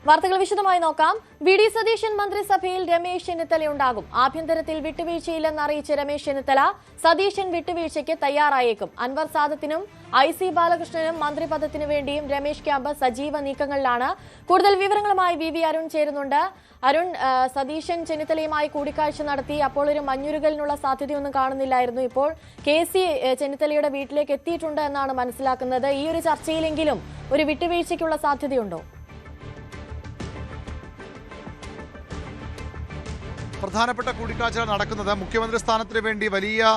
വാർത്തകൾ വിശദമായി നോക്കാം. വി ഡി സതീശൻ മന്ത്രിസഭയിൽ രമേശ് ചെന്നിത്തലയുണ്ടാകും. ആഭ്യന്തരത്തിൽ വിട്ടുവീഴ്ചയില്ലെന്ന് അറിയിച്ച രമേശ് ചെന്നിത്തല സതീശൻ വിട്ടുവീഴ്ചയ്ക്ക് തയ്യാറായേക്കും. അൻവർ സാദത്തിനും IC ബാലകൃഷ്ണനും മന്ത്രിപദത്തിനു വേണ്ടിയും രമേശ് ക്യാമ്പ് സജീവ നീക്കങ്ങളിലാണ്. കൂടുതൽ വിവരങ്ങളുമായി VV അരുൺ ചേരുന്നുണ്ട്. അരുൺ, സതീശൻ ചെന്നിത്തലയുമായി കൂടിക്കാഴ്ച നടത്തി. അപ്പോൾ ഒരു മഞ്ഞുരുകലിനുള്ള സാധ്യതയൊന്നും കാണുന്നില്ലായിരുന്നു. ഇപ്പോൾ KC ചെന്നിത്തലയുടെ വീട്ടിലേക്ക് എത്തിയിട്ടുണ്ട് എന്നാണ് മനസ്സിലാക്കുന്നത്. ഈ ഒരു ചർച്ചയിലെങ്കിലും ഒരു വിട്ടുവീഴ്ചയ്ക്കുള്ള സാധ്യതയുണ്ടോ? പ്രധാനപ്പെട്ട കൂടിക്കാഴ്ചകൾ നടക്കുന്നത് മുഖ്യമന്ത്രി സ്ഥാനത്തിന് വേണ്ടി വലിയ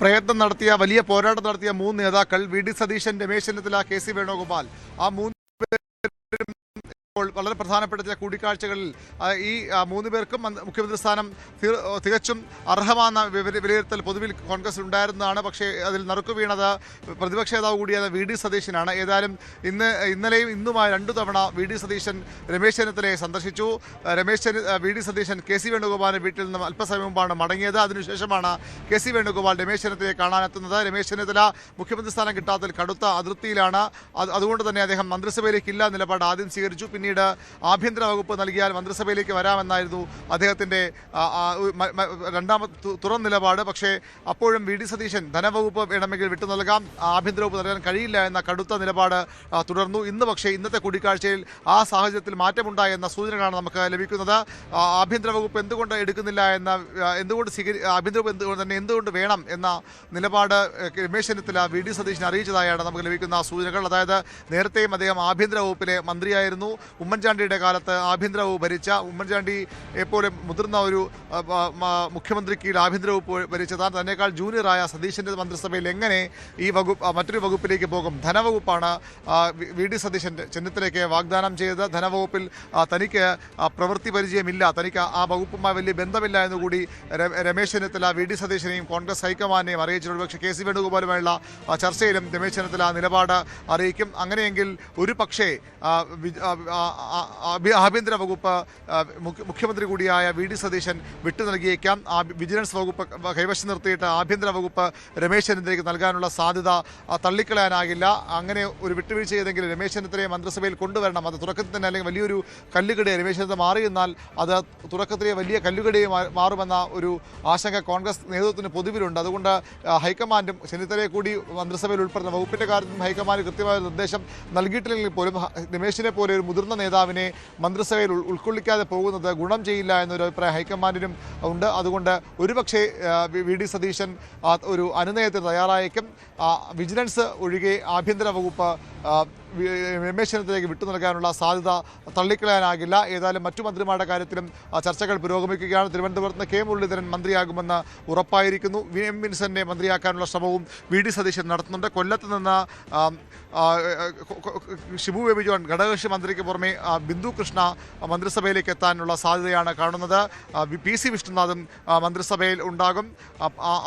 പ്രയത്നം നടത്തിയ, വലിയ പോരാട്ടം നടത്തിയ മൂന്ന് നേതാക്കൾ VD സതീശൻ, രമേശ് ചെന്നിത്തല, KC വേണുഗോപാൽ, ആ മൂന്ന് വളരെ പ്രധാനപ്പെട്ട ചില കൂടിക്കാഴ്ചകളിൽ ഈ മൂന്ന് പേർക്കും മുഖ്യമന്ത്രി സ്ഥാനം തികച്ചും അർഹമാണെന്ന വിലയിരുത്തൽ പൊതുവിൽ കോൺഗ്രസ് ഉണ്ടായിരുന്നതാണ്. പക്ഷേ അതിൽ നറുക്കു വീണത് പ്രതിപക്ഷ നേതാവ് കൂടിയായ VD സതീശനാണ്. ഏതായാലും ഇന്നലെയും ഇന്നുമായി 2 തവണ VD സതീശൻ രമേശ് ചെന്നിത്തലയെ സന്ദർശിച്ചു. VD സതീശൻ KC വേണുഗോപാലിന്റെ വീട്ടിൽ നിന്നും അല്പസമയം മുമ്പാണ് മടങ്ങിയത്. അതിനുശേഷമാണ് KC വേണുഗോപാൽ രമേശ് ചെന്നിത്തലയെ കാണാനെത്തുന്നത്. രമേശ് ചെന്നിത്തല മുഖ്യമന്ത്രി സ്ഥാനം കിട്ടാത്തതിൽ കടുത്ത അതൃപ്തിയിലാണ്. അതുകൊണ്ട് തന്നെ അദ്ദേഹം മന്ത്രിസഭയിലേക്ക് ഇല്ല നിലപാട് ആദ്യം സ്വീകരിച്ചു. പിന്നീട് ആഭ്യന്തര വകുപ്പ് നൽകിയാൽ മന്ത്രിസഭയിലേക്ക് വരാമെന്നായിരുന്നു അദ്ദേഹത്തിന്റെ രണ്ടാമത്തെ തുറന്ന നിലപാട്. പക്ഷേ അപ്പോഴും VD സതീശൻ ധനവകുപ്പ് വേണമെങ്കിൽ വിട്ടു നൽകാം, ആഭ്യന്തര വകുപ്പ് നൽകാൻ കഴിയില്ല എന്ന കടുത്ത നിലപാട് തുടർന്നു. ഇന്ന് പക്ഷേ ഇന്നത്തെ കൂടിക്കാഴ്ചയിൽ ആ സാഹചര്യത്തിൽ മാറ്റമുണ്ടായി എന്ന സൂചനകളാണ് നമുക്ക് ലഭിക്കുന്നത്. ആഭ്യന്തര വകുപ്പ് എന്തുകൊണ്ട് എടുക്കുന്നില്ല എന്ന, ആഭ്യന്തര വകുപ്പ് എന്തുകൊണ്ട് വേണം എന്ന നിലപാട് രമേശ് ചെന്നിത്തല VD സതീശനെ അറിയിച്ചതായാണ് നമുക്ക് ലഭിക്കുന്ന സൂചനകൾ. അതായത് നേരത്തെയും അദ്ദേഹം ആഭ്യന്തര വകുപ്പിലെ മന്ത്രിയായിരുന്നു. ഉമ്മൻചാണ്ടിയുടെ കാലത്ത് ആഭ്യന്തര വകുപ്പ് ഭരിച്ച, ഉമ്മൻചാണ്ടിയെ പോലെ മുതിർന്ന ഒരു മുഖ്യമന്ത്രിക്ക് ആഭ്യന്തര വകുപ്പ് ഭരിച്ചതാണ്. തന്നെക്കാൾ ജൂനിയറായ സതീശന്റെ മന്ത്രിസഭയിൽ എങ്ങനെ ഈ വകുപ്പ് മറ്റൊരു വകുപ്പിലേക്ക് പോകും? ധനവകുപ്പാണ് VD സതീശൻ ചെന്നിത്തലയ്ക്ക് വാഗ്ദാനം ചെയ്തത്. ധനവകുപ്പിൽ തനിക്ക് പ്രവൃത്തി പരിചയമില്ല, തനിക്ക് ആ വകുപ്പുമായി വലിയ ബന്ധമില്ല എന്നുകൂടി രമേശ് ചെന്നിത്തല VD സതീശനെയും കോൺഗ്രസ് ഹൈക്കമാൻഡിനെയും അറിയിച്ചിട്ടുണ്ട്. പക്ഷേ KC വേണുഗോപാലുമായുള്ള ചർച്ചയിലും രമേശ് ചെന്നിത്തല നിലപാട് അറിയിക്കും. അങ്ങനെയെങ്കിൽ ഒരു പക്ഷേ ആഭ്യന്തര വകുപ്പ് മുഖ്യമന്ത്രി കൂടിയായ VD സതീശൻ വിട്ടു നൽകിയേക്കാം. വിജിലൻസ് വകുപ്പ് കൈവശം നിർത്തിയിട്ട് ആഭ്യന്തര വകുപ്പ് രമേശ് ചെന്നിത്തലയ്ക്ക് നൽകാനുള്ള സാധ്യത തള്ളിക്കളയാനാകില്ല. അങ്ങനെ ഒരു വിട്ടുവീഴ്ച ചെയ്തെങ്കിൽ രമേശ് ചെന്നിത്തലയെ മന്ത്രിസഭയിൽ കൊണ്ടുവരണം. അത് തുടക്കത്തിൽ തന്നെ അല്ലെങ്കിൽ വലിയൊരു കല്ലുകടിയെ രമേശ് ചെന്നിത്തല മാറിയെന്നാൽ അത് തുടക്കത്തിലെ വലിയ കല്ലുകടിയെ മാറുമെന്ന ഒരു ആശങ്ക കോൺഗ്രസ് നേതൃത്വത്തിന് പൊതുവിലുണ്ട്. അതുകൊണ്ട് ഹൈക്കമാൻഡും ചെന്നിത്തലയെ കൂടി മന്ത്രിസഭയിൽ ഉൾപ്പെടുന്ന വകുപ്പിന്റെ കാര്യത്തിൽ ഹൈക്കമാൻഡ് കൃത്യമായ നിർദ്ദേശം നൽകിയിട്ടില്ലെങ്കിൽ പോലും രമേശിനെ പോലെ ഒരു മുതിർന്ന നേതാവിനെ മന്ത്രിസഭയിൽ ഉൾക്കൊള്ളിക്കാതെ പോകുന്നത് ഗുണം ചെയ്യില്ല എന്നൊരു അഭിപ്രായം ഹൈക്കമാൻഡിനും ഉണ്ട്. അതുകൊണ്ട് ഒരുപക്ഷെ VD സതീശൻ ഒരു അനുനയത്തിന് തയ്യാറായേക്കും. വിജിലൻസ് ഒഴികെ ആഭ്യന്തര വകുപ്പ് രമേശ് ചെന്നിത്തലയ്ക്ക് വിട്ടു നൽകാനുള്ള സാധ്യത തള്ളിക്കളയാനാകില്ല. ഏതായാലും മറ്റു മന്ത്രിമാരുടെ കാര്യത്തിലും ചർച്ചകൾ പുരോഗമിക്കുകയാണ്. തിരുവനന്തപുരത്ത് K മുരളീധരൻ മന്ത്രിയാകുമെന്ന് ഉറപ്പായിരിക്കുന്നു. M വിൻസെന്റിനെ മന്ത്രിയാക്കാനുള്ള ശ്രമവും VD സതീശൻ നടത്തുന്നുണ്ട്. കൊല്ലത്ത് നിന്ന് ഷിബു ബേബി ജോൺ ഘടകകക്ഷി മന്ത്രിക്ക് പുറമെ ബിന്ദു കൃഷ്ണ മന്ത്രിസഭയിലേക്ക് എത്താനുള്ള സാധ്യതയാണ് കാണുന്നത്. PC വിഷ്ണുനാഥും മന്ത്രിസഭയിൽ ഉണ്ടാകും.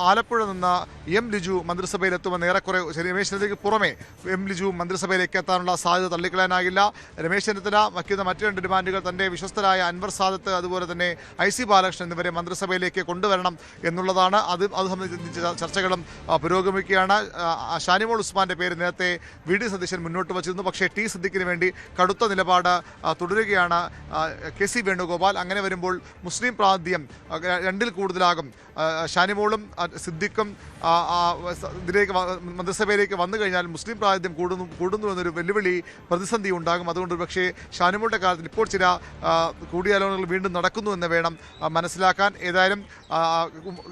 ആലപ്പുഴ നിന്ന് M ലിജു മന്ത്രിസഭയിൽ എത്തുമെന്ന് ഏറെക്കുറെ രമേശ് ചെന്നിത്തലയ്ക്ക് പുറമെ M ലിജു മന്ത്രിസഭയിലേക്ക് എത്താനുള്ള സാധ്യത തള്ളിക്കളയാനാകില്ല. രമേശ് ചെന്നിത്തല വയ്ക്കുന്ന മറ്റു 2 ഡിമാൻഡുകൾ തന്റെ വിശ്വസ്തരായ അൻവർ സാദത്ത് അതുപോലെ തന്നെ IC ബാലകൃഷ്ണൻ എന്നിവരെ മന്ത്രിസഭയിലേക്ക് കൊണ്ടുവരണം എന്നുള്ളതാണ്. അത് സംബന്ധിച്ച ചർച്ചകളും പുരോഗമിക്കുകയാണ്. ഷാനിമോൾ ഉസ്മാന്റെ പേര് നേരത്തെ VD സതീശൻ മുന്നോട്ട് വച്ചിരുന്നു. പക്ഷേ T സിദ്ദിഖിന് വേണ്ടി കടുത്ത നിലപാട് തുടരുകയാണ് KC വേണുഗോപാൽ. അങ്ങനെ വരുമ്പോൾ മുസ്ലിം പ്രാതിനിധ്യം 2ൽ കൂടുതലാകും. ഷാനിമോളും സിദ്ദിഖും ഇതിലേക്ക് മന്ത്രിസഭയിലേക്ക് വന്നു കഴിഞ്ഞാൽ മുസ്ലിം പ്രാതിനിധ്യം കൂടുന്നു എന്നൊരു വെല്ലുവിളി പ്രതിസന്ധി ഉണ്ടാകും. അതുകൊണ്ട് പക്ഷേ ഷാനിമോളുടെ കാര്യത്തിൽ ഇപ്പോൾ ചില കൂടിയാലോചനകൾ വീണ്ടും നടക്കുന്നു എന്ന് വേണം മനസ്സിലാക്കാൻ. ഏതായാലും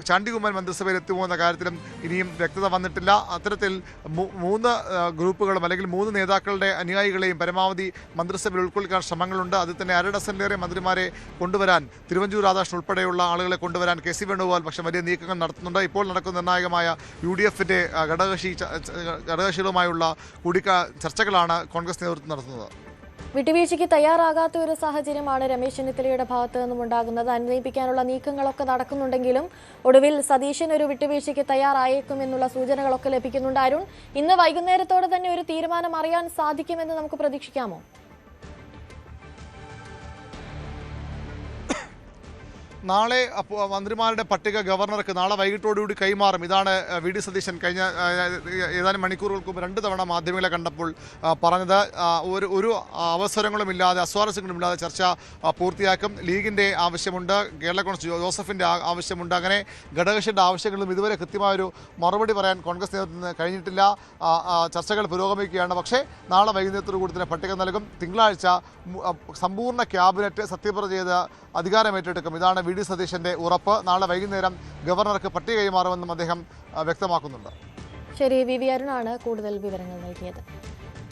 ചാണ്ടികുമ്മൻ മന്ത്രിസഭയിൽ എത്തുമോ എന്ന കാര്യത്തിലും ഇനിയും വ്യക്തത വന്നിട്ടില്ല. അത്തരത്തിൽ 3 ഗ്രൂപ്പുകളും അല്ലെങ്കിൽ 3 നേതാക്കളുടെ അനുയായികളെയും പരമാവധി മന്ത്രിസഭയിൽ ഉൾക്കൊള്ളിക്കാൻ ശ്രമങ്ങളുണ്ട്. അതിൽ തന്നെ 1/2 ഡസനിലേറെ മന്ത്രിമാരെ കൊണ്ടുവരാൻ, തിരുവഞ്ചൂർ രാധാകൃഷ്ണൻ ഉൾപ്പെടെയുള്ള ആളുകളെ കൊണ്ടുവരാൻ KC വേണുഗോപാൽ പക്ഷേ വലിയ നീക്കങ്ങൾ നടത്തുന്നുണ്ട്. ഇപ്പോൾ നടക്കുന്ന നിർണായകമായ UDFന്റെ ഘടകകക്ഷികളുമായുള്ള ചർച്ചകളാണ് കോൺഗ്രസ് നേതൃത്വം നടത്തുന്നത്. വിട്ടുവീഴ്ചയ്ക്ക് തയ്യാറാകാത്ത ഒരു സാഹചര്യമാണ് രമേശ് ചെന്നിത്തലയുടെ ഭാഗത്തു നിന്നും ഉണ്ടാകുന്നത്. അനുനയിപ്പിക്കാനുള്ള നീക്കങ്ങളൊക്കെ നടക്കുന്നുണ്ടെങ്കിലും ഒടുവിൽ സതീശൻ ഒരു വിട്ടുവീഴ്ചയ്ക്ക് തയ്യാറായേക്കുമെന്നുള്ള സൂചനകളൊക്കെ ലഭിക്കുന്നുണ്ട്. അരുൺ, ഇന്ന് വൈകുന്നേരത്തോടെ തന്നെ ഒരു തീരുമാനം അറിയാൻ സാധിക്കുമെന്ന് നമുക്ക് പ്രതീക്ഷിക്കാമോ? നാളെ മന്ത്രിമാരുടെ പട്ടിക ഗവർണർക്ക് നാളെ വൈകിട്ടോടുകൂടി കൈമാറും. ഇതാണ് വി ഡി സതീശൻ കഴിഞ്ഞ ഏതാനും മണിക്കൂറുകൾക്ക് മുമ്പ് 2 തവണ മാധ്യമങ്ങളെ കണ്ടപ്പോൾ പറഞ്ഞത്. ഒരു അവസരങ്ങളുമില്ലാതെ അസ്വാരസ്യങ്ങളുമില്ലാതെ ചർച്ച പൂർത്തിയാക്കും. ലീഗിൻ്റെ ആവശ്യമുണ്ട്, കേരള കോൺഗ്രസ് ജോസഫിൻ്റെ ആവശ്യമുണ്ട്. അങ്ങനെ ഘടകകക്ഷിയുടെ ആവശ്യങ്ങളും ഇതുവരെ കൃത്യമായൊരു മറുപടി പറയാൻ കോൺഗ്രസ് നേതൃത്വത്തിന് കഴിഞ്ഞിട്ടില്ല. ചർച്ചകൾ പുരോഗമിക്കുകയാണ്. പക്ഷേ നാളെ വൈകുന്നേരത്തോടുകൂടി തന്നെ പട്ടിക നൽകും. തിങ്കളാഴ്ച സമ്പൂർണ്ണ ക്യാബിനറ്റ് സത്യപ്രതിജ്ഞ ചെയ്ത് അധികാരമേറ്റെടുക്കും. ഇതാണ് വി ഡി സതീശന്റെ ഉറപ്പ്. നാളെ വൈകുന്നേരം ഗവർണർക്ക് പട്ടിക കൈമാറുമെന്നും അദ്ദേഹം വ്യക്തമാക്കുന്നുണ്ട്. ശരി, വി വി അരുണാണ് കൂടുതൽ വിവരങ്ങൾ നൽകിയത്.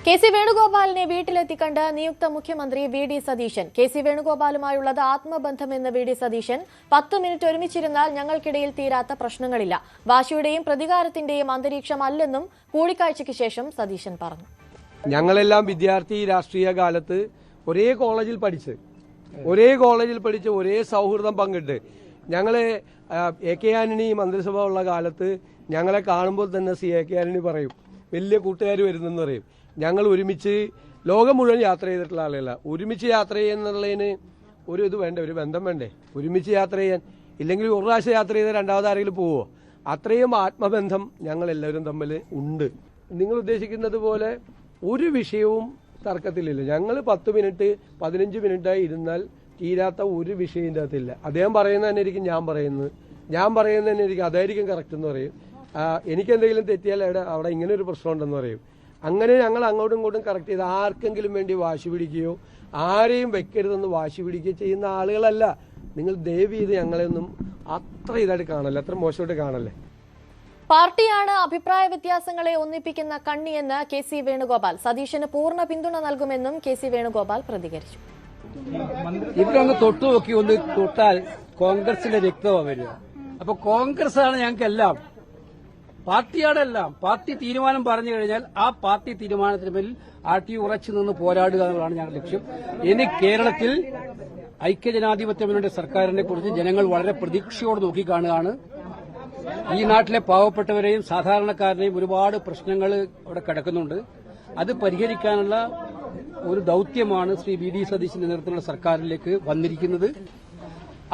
കെ സി വേണുഗോപാലിനെ വീട്ടിലെത്തിക്കണ്ട് നിയുക്ത മുഖ്യമന്ത്രി V D Satheesan. K C വേണുഗോപാലുമായുള്ളത് ആത്മബന്ധമെന്ന് വി ഡി സതീശൻ. 10 മിനിറ്റ് ഒരുമിച്ചിരുന്നാൽ ഞങ്ങൾക്കിടയിൽ തീരാത്ത പ്രശ്നങ്ങളില്ല. വാശിയുടെയും പ്രതികാരത്തിന്റെയും അന്തരീക്ഷമല്ലെന്നും കൂടിക്കാഴ്ചയ്ക്ക് ശേഷം സതീശൻ പറഞ്ഞു. ഞങ്ങളെല്ലാം വിദ്യാർത്ഥി രാഷ്ട്രീയ കാലത്ത് ഒരേ കോളേജിൽ പഠിച്ച് ഒരേ സൗഹൃദം പങ്കിട്ട് ഞങ്ങൾ എ കെ ആന്റണി മന്ത്രിസഭ ഉള്ള കാലത്ത് ഞങ്ങളെ കാണുമ്പോൾ തന്നെ എ കെ ആന്റണി പറയും, വലിയ കൂട്ടുകാർ വരുന്നെന്ന് പറയും. ഞങ്ങൾ ഒരുമിച്ച് ലോകം മുഴുവൻ യാത്ര ചെയ്തിട്ടുള്ള ആളുകളല്ല. ഒരുമിച്ച് യാത്ര ചെയ്യുന്നുള്ളതിന് ഇത് വേണ്ടേ, ഒരു ബന്ധം വേണ്ടേ? ഒരുമിച്ച് യാത്ര ചെയ്യാൻ ഇല്ലെങ്കിൽ ഒരു പ്രാവശ്യം യാത്ര ചെയ്ത് രണ്ടാമത് ആരെങ്കിലും പോവോ? അത്രയും ആത്മബന്ധം ഞങ്ങളെല്ലാവരും തമ്മിൽ ഉണ്ട്. നിങ്ങൾ ഉദ്ദേശിക്കുന്നത് പോലെ ഒരു വിഷയവും തർക്കത്തിലില്ല. ഞങ്ങൾ 10 മിനിറ്റ് 15 മിനിറ്റായി ഇരുന്നാൽ തീരാത്ത ഒരു വിഷയം ഇതിൻ്റെ അകത്തില്ല. അദ്ദേഹം പറയുന്നത് തന്നെ ആയിരിക്കും ഞാൻ പറയുന്നത് തന്നെ ആയിരിക്കും അതായിരിക്കും കറക്റ്റ് എന്ന് പറയും. എനിക്കെന്തെങ്കിലും തെറ്റിയാൽ അവിടെ ഇങ്ങനെ ഒരു പ്രശ്നമുണ്ടെന്ന് പറയും. അങ്ങനെ ഞങ്ങൾ അങ്ങോട്ടും ഇങ്ങോട്ടും കറക്റ്റ് ചെയ്ത് ആർക്കെങ്കിലും വേണ്ടി വാശി പിടിക്കുകയോ ആരെയും വെക്കരുതെന്ന് വാശി പിടിക്കുകയോ ചെയ്യുന്ന ആളുകളല്ല. നിങ്ങൾ ദയവ് ചെയ്ത് ഞങ്ങളെയൊന്നും അത്ര ഇതായിട്ട് കാണല്ലേ, അത്ര മോശമായിട്ട് കാണല്ലേ. പാർട്ടിയാണ് അഭിപ്രായ വ്യത്യാസങ്ങളെ ഒന്നിപ്പിക്കുന്ന കണ്ണിയെന്ന് കെ സി വേണുഗോപാൽ. സതീശന് പൂർണ്ണ പിന്തുണ നൽകുമെന്നും കെ സി വേണുഗോപാൽ പ്രതികരിച്ചു. ഇതിലൊന്ന് തൊട്ടു നോക്കി ഒന്ന് തൊട്ടാൽ കോൺഗ്രസിന്റെ രക്തമാണ് വരിക. അപ്പൊ കോൺഗ്രസ് ആണ് ഞങ്ങൾക്കെല്ലാം, പാർട്ടിയാണ് എല്ലാം. പാർട്ടി തീരുമാനം പറഞ്ഞു കഴിഞ്ഞാൽ ആ പാർട്ടി തീരുമാനത്തിന് മേൽ ഉറച്ചു നിന്ന് പോരാടുക എന്നുള്ളതാണ് ഞങ്ങളുടെ ലക്ഷ്യം. ഇനി കേരളത്തിൽ ഐക്യജനാധിപത്യ മുന്നണിയുടെ സർക്കാരിനെ കുറിച്ച് ജനങ്ങൾ വളരെ പ്രതീക്ഷയോട് നോക്കിക്കാണുകയാണ്. ഈ നാട്ടിലെ പാവപ്പെട്ടവരെയും സാധാരണക്കാരനെയും ഒരുപാട് പ്രശ്നങ്ങൾ അവിടെ കിടക്കുന്നുണ്ട്. അത് പരിഹരിക്കാനുള്ള ഒരു ദൌത്യമാണ് ശ്രീ വി ഡി സതീശന്റെ നേതൃത്വത്തിലുള്ള സർക്കാരിലേക്ക് വന്നിരിക്കുന്നത്.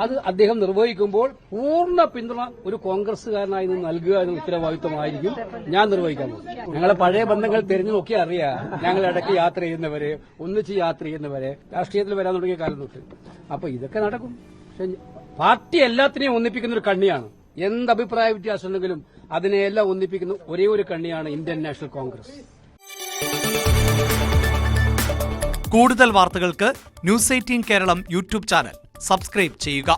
അത് അദ്ദേഹം നിർവഹിക്കുമ്പോൾ പൂർണ്ണ പിന്തുണ ഒരു കോൺഗ്രസുകാരനായി നിന്ന് നൽകുക എന്ന ഉത്തരവാദിത്വമായിരിക്കും ഞാൻ നിർവഹിക്കാൻ പോകുന്നത്. ഞങ്ങളെ പഴയ ബന്ധങ്ങൾ തിരഞ്ഞു നോക്കിയാൽ അറിയാം. ഞങ്ങൾ ഇടയ്ക്ക് യാത്ര ചെയ്യുന്നവരെ, ഒന്നിച്ച് യാത്ര ചെയ്യുന്നവരെ, രാഷ്ട്രീയത്തിൽ വരാൻ തുടങ്ങിയ കാലം തൊട്ട്. അപ്പൊ ഇതൊക്കെ നടക്കും. പക്ഷെ പാർട്ടി എല്ലാത്തിനെയും ഒന്നിപ്പിക്കുന്ന ഒരു കണ്ണിയാണ്. എന്ത് അഭിപ്രായ വ്യത്യാസം ഉണ്ടെങ്കിലും അതിനെയെല്ലാം ഒന്നിപ്പിക്കുന്ന ഒരേ ഒരു കണ്ണിയാണ് ഇന്ത്യൻ നാഷണൽ കോൺഗ്രസ്. കൂടുതൽ വാർത്തകൾക്ക് news 18 Keralam YouTube channel subscribe ചെയ്യുക.